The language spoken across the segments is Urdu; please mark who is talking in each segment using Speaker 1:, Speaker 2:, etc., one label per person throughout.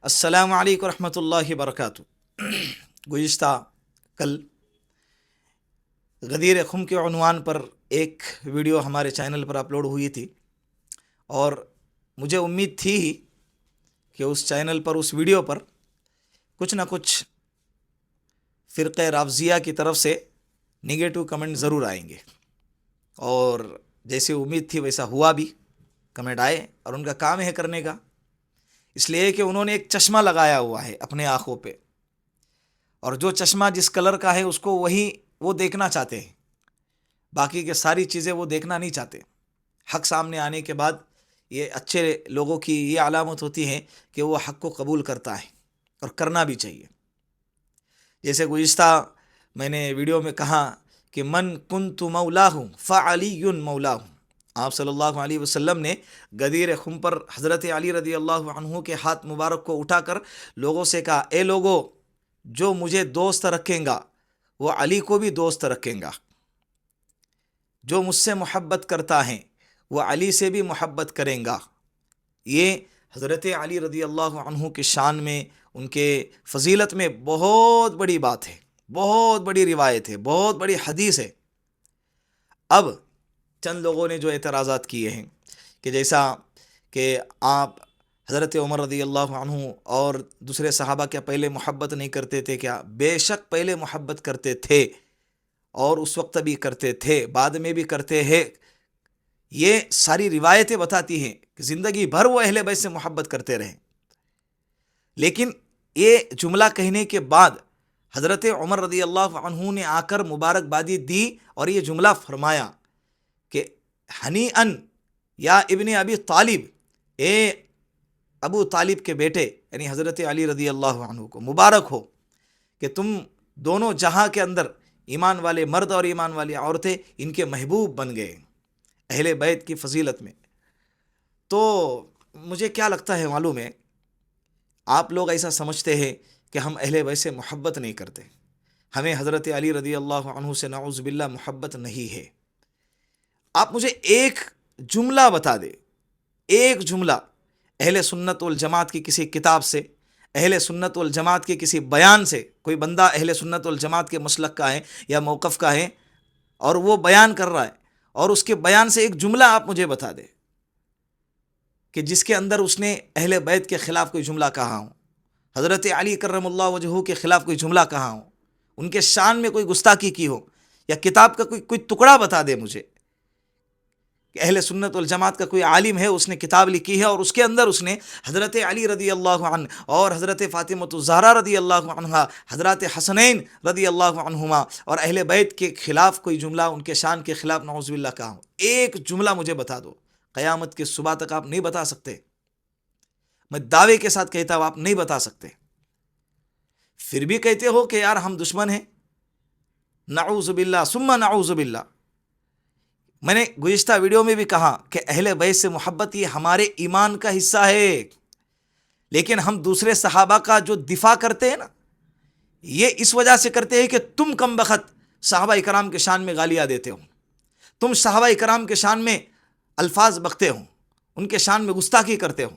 Speaker 1: السلام علیکم ورحمۃ اللہ وبرکاتہ۔ گزشتہ کل غدیر خم کے عنوان پر ایک ویڈیو ہمارے چینل پر اپلوڈ ہوئی تھی، اور مجھے امید تھی کہ اس چینل پر اس ویڈیو پر کچھ نہ کچھ فرقہ رافضیہ کی طرف سے نگیٹو کمنٹ ضرور آئیں گے، اور جیسے امید تھی ویسا ہوا بھی۔ کمنٹ آئے اور ان کا کام ہے کرنے کا، اس لیے کہ انہوں نے ایک چشمہ لگایا ہوا ہے اپنے آنکھوں پہ، اور جو چشمہ جس کلر کا ہے اس کو وہ دیکھنا چاہتے ہیں، باقی کے ساری چیزیں وہ دیکھنا نہیں چاہتے۔ حق سامنے آنے کے بعد یہ اچھے لوگوں کی یہ علامت ہوتی ہے کہ وہ حق کو قبول کرتا ہے، اور کرنا بھی چاہیے۔ جیسے گزشتہ میں نے ویڈیو میں کہا کہ من کنت مولاہ فعلی مولاہ، آپ صلی اللہ علیہ وسلم نے غدیر خم پر حضرت علی رضی اللہ عنہ کے ہاتھ مبارک کو اٹھا کر لوگوں سے کہا، اے لوگوں، جو مجھے دوست رکھیں گا وہ علی کو بھی دوست رکھیں گا، جو مجھ سے محبت کرتا ہے وہ علی سے بھی محبت کریں گا۔ یہ حضرت علی رضی اللہ عنہ کی شان میں، ان کے فضیلت میں بہت بڑی بات ہے، بہت بڑی روایت ہے، بہت بڑی حدیث ہے۔ اب چند لوگوں نے جو اعتراضات کیے ہیں کہ جیسا کہ آپ حضرت عمر رضی اللہ عنہ اور دوسرے صحابہ کیا پہلے محبت نہیں کرتے تھے؟ کیا بے شک پہلے محبت کرتے تھے، اور اس وقت بھی کرتے تھے، بعد میں بھی کرتے ہیں۔ یہ ساری روایتیں بتاتی ہیں کہ زندگی بھر وہ اہل بیت سے محبت کرتے رہے، لیکن یہ جملہ کہنے کے بعد حضرت عمر رضی اللہ عنہ نے آ کر مبارکبادی دی اور یہ جملہ فرمایا کہ ہنیئن یا ابن ابی طالب، اے ابو طالب کے بیٹے یعنی حضرت علی رضی اللہ عنہ کو مبارک ہو کہ تم دونوں جہاں کے اندر ایمان والے مرد اور ایمان والی عورتیں ان کے محبوب بن گئے اہل بیت کی فضیلت میں۔ تو مجھے کیا لگتا ہے معلوم ہے، آپ لوگ ایسا سمجھتے ہیں کہ ہم اہل بیت سے محبت نہیں کرتے، ہمیں حضرت علی رضی اللہ عنہ سے نعوذ باللہ محبت نہیں ہے۔ آپ مجھے ایک جملہ بتا دے، ایک جملہ اہل سنت والجماعت کی کسی کتاب سے، اہل سنت والجماعت کے کسی بیان سے، کوئی بندہ اہل سنت والجماعت کے مسلک کا ہے یا موقف کا ہے اور وہ بیان کر رہا ہے، اور اس کے بیان سے ایک جملہ آپ مجھے بتا دے کہ جس کے اندر اس نے اہل بیت کے خلاف کوئی جملہ کہا ہو، حضرت علی کرم اللہ وجہہ کے خلاف کوئی جملہ کہا ہو، ان کے شان میں کوئی گستاخی کی ہو، یا کتاب کا کوئی ٹکڑا بتا دے مجھے کہ اہل سنت والجماعت کا کوئی عالم ہے، اس نے کتاب لکھی ہے اور اس کے اندر اس نے حضرت علی رضی اللہ عنہ اور حضرت فاطمۃ الزہرا رضی اللہ عنہا، حضرت حسنین رضی اللہ عنہما اور اہل بیت کے خلاف کوئی جملہ، ان کے شان کے خلاف نعوذ باللہ کہا ہو۔ ایک جملہ مجھے بتا دو، قیامت کے صبح تک آپ نہیں بتا سکتے، میں دعوے کے ساتھ کہتا ہوں آپ نہیں بتا سکتے، پھر بھی کہتے ہو کہ یار ہم دشمن ہیں، نعوذ باللہ ثم نعوذ باللہ۔ میں نے گزشتہ ویڈیو میں بھی کہا کہ اہل بیت سے محبت یہ ہمارے ایمان کا حصہ ہے، لیکن ہم دوسرے صحابہ کا جو دفاع کرتے ہیں نا، یہ اس وجہ سے کرتے ہیں کہ تم کم بخت صحابہ کرام کے شان میں گالیاں دیتے ہو، تم صحابہ کرام کے شان میں الفاظ بکتے ہو، ان کے شان میں گستاخی کرتے ہو،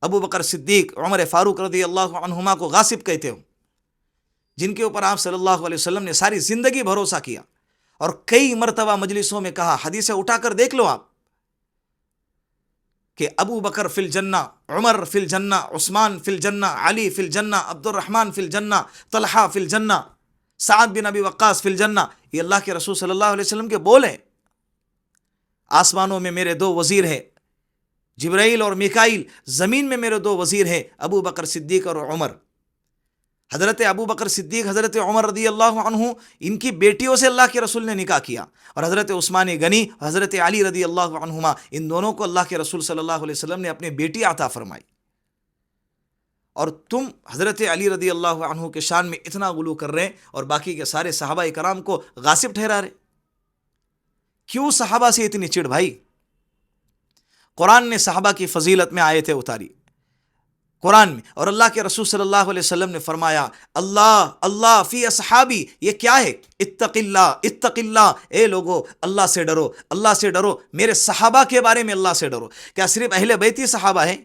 Speaker 1: ابو بکر صدیق، عمر فاروق رضی اللہ عنہما کو غاصب کہتے ہو، جن کے اوپر آپ صلی اللہ علیہ وسلم نے ساری زندگی بھروسہ کیا، اور کئی مرتبہ مجلسوں میں کہا، حدیثیں اٹھا کر دیکھ لو آپ، کہ ابو بکر فی الجنہ، عمر فی الجنہ، عثمان فی الجنہ، علی فی الجنہ، عبد الرحمن فی الجنہ، طلحہ فی الجنہ، سعد بن ابی وقاص فی الجنہ۔ یہ اللہ کے رسول صلی اللہ علیہ وسلم کے بول ہیں۔ آسمانوں میں میرے دو وزیر ہیں، جبرائیل اور میکائیل، زمین میں میرے دو وزیر ہیں، ابو بکر صدیق اور عمر۔ حضرت ابو بکر صدیق، حضرت عمر رضی اللہ عنہ، ان کی بیٹیوں سے اللہ کے رسول نے نکاح کیا، اور حضرت عثمان غنی، حضرت علی رضی اللہ عنہما، ان دونوں کو اللہ کے رسول صلی اللہ علیہ وسلم نے اپنی بیٹی عطا فرمائی، اور تم حضرت علی رضی اللہ عنہ کے شان میں اتنا غلو کر رہے ہیں اور باقی کے سارے صحابہ کرام کو غاصب ٹھہرا رہے۔ کیوں صحابہ سے اتنی چڑ بھائی؟ قرآن نے صحابہ کی فضیلت میں آیتیں اتاری قرآن میں، اور اللہ کے رسول صلی اللہ علیہ وسلم نے فرمایا، اللہ اللہ فی اصحابی، یہ کیا ہے؟ اتق اللہ اتق اللہ، اے لوگو اللہ سے ڈرو، اللہ سے ڈرو، میرے صحابہ کے بارے میں اللہ سے ڈرو۔ کیا صرف اہل بیتی صحابہ ہیں؟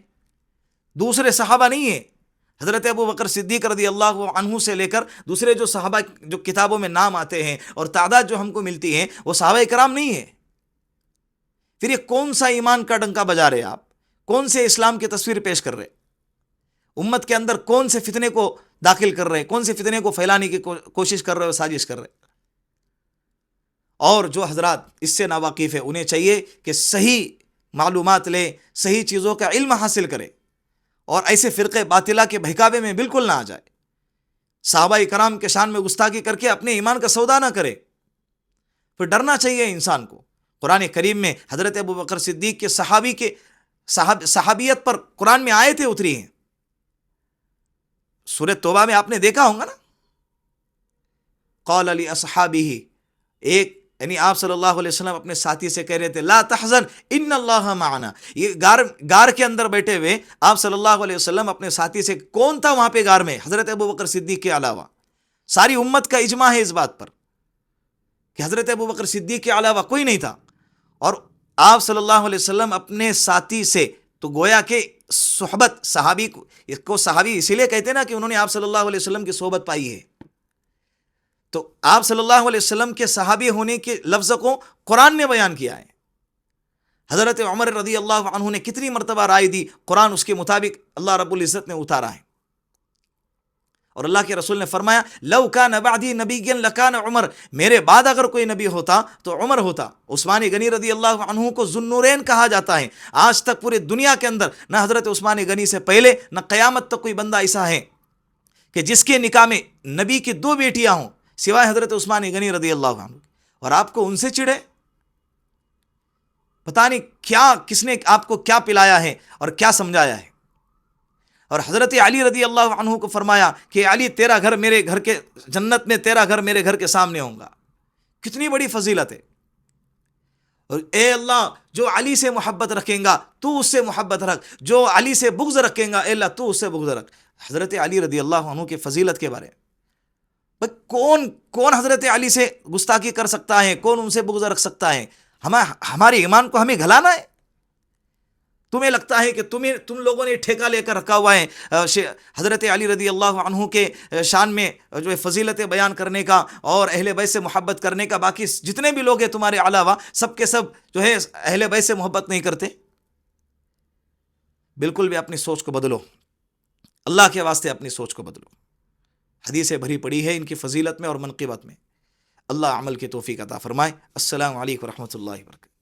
Speaker 1: دوسرے صحابہ نہیں ہیں؟ حضرت ابو بکر صدیق رضی اللہ عنہ سے لے کر دوسرے جو صحابہ جو کتابوں میں نام آتے ہیں اور تعداد جو ہم کو ملتی ہیں وہ صحابہ کرام نہیں ہے. پھر یہ کون سا ایمان کا ڈنکا بجا رہے آپ؟ کون سے اسلام کی تصویر پیش کر رہے؟ امت کے اندر کون سے فتنے کو داخل کر رہے؟ کون سے فتنے کو پھیلانے کی کوشش کر رہے اور سازش کر رہے؟ اور جو حضرات اس سے ناواقف ہے انہیں چاہیے کہ صحیح معلومات لے، صحیح چیزوں کا علم حاصل کرے اور ایسے فرقے باطلہ کے بہکاوے میں بالکل نہ آ جائے. صحابہ کرام کے شان میں گستاخی کر کے اپنے ایمان کا سودا نہ کرے. پھر ڈرنا چاہیے انسان کو. قرآن کریم میں حضرت ابو بکر صدیق کے صحابیت پر قرآن میں آیتیں اتری ہیں. سورۃ توبہ میں آپ نے دیکھا ہوگا نا، قال علی اصحابہ، ایک یعنی آپ صلی اللہ علیہ وسلم اپنے ساتھی سے کہہ رہے تھے لا تحزن ان اللہ معنا. یہ غار کے اندر بیٹھے ہوئے آپ صلی اللہ علیہ وسلم اپنے ساتھی سے، کون تھا وہاں پہ غار میں؟ حضرت ابو بکر صدیق کے علاوہ. ساری امت کا اجماع ہے اس بات پر کہ حضرت ابو بکر صدیق کے علاوہ کوئی نہیں تھا. اور آپ صلی اللہ علیہ وسلم اپنے ساتھی سے، تو گویا کہ صحبت، صحابی کو صحابی اسی لیے کہتے ہیں نا کہ انہوں نے آپ صلی اللہ علیہ وسلم کی صحبت پائی ہے. تو آپ صلی اللہ علیہ وسلم کے صحابی ہونے کے لفظ کو قرآن نے بیان کیا ہے. حضرت عمر رضی اللہ عنہ نے کتنی مرتبہ رائے دی، قرآن اس کے مطابق اللہ رب العزت نے اتارا ہے. اور اللہ کے رسول نے فرمایا لو کان بعدی نبی لکان عمر، میرے بعد اگر کوئی نبی ہوتا تو عمر ہوتا. عثمان غنی رضی اللہ عنہ کو ذو النورین کہا جاتا ہے. آج تک پورے دنیا کے اندر نہ حضرت عثمان غنی سے پہلے نہ قیامت تک کوئی بندہ ایسا ہے کہ جس کے نکاح میں نبی کی 2 بیٹیاں ہوں سوائے حضرت عثمان غنی رضی اللہ عنہ. اور آپ کو ان سے چڑے؟ پتہ نہیں کیا، کس نے آپ کو کیا پلایا ہے اور کیا سمجھایا ہے. اور حضرت علی رضی اللہ عنہ کو فرمایا کہ علی تیرا گھر میرے گھر کے جنت میں، تیرا گھر میرے گھر کے سامنے ہوگا. کتنی بڑی فضیلت ہے. اور اے اللہ جو علی سے محبت رکھیں گا تو اس سے محبت رکھ، جو علی سے بغض رکھیں گا اے اللہ تو اس سے بغض رکھ. حضرت علی رضی اللہ عنہ کی فضیلت کے بارے میں کون حضرت علی سے گستاخی کر سکتا ہے؟ کون ان سے بغض رکھ سکتا ہے؟ ہمارے ایمان کو ہمیں گھلانا ہے. تمہیں لگتا ہے کہ تم لوگوں نے ٹھیکہ لے کر رکھا ہوا ہے حضرت علی رضی اللہ عنہ کے شان میں جو ہے فضیلتیں بیان کرنے کا اور اہل بیت سے محبت کرنے کا. باقی جتنے بھی لوگ ہیں تمہارے علاوہ سب کے سب جو ہے اہل بیت سے محبت نہیں کرتے. بالکل بھی اپنی سوچ کو بدلو، اللہ کے واسطے اپنی سوچ کو بدلو. حدیثیں بھری پڑی ہے ان کی فضیلت میں اور منقبت میں. اللہ عمل کی توفیق عطا فرمائے. السلام علیکم ورحمۃ اللہ وبرکاتہ.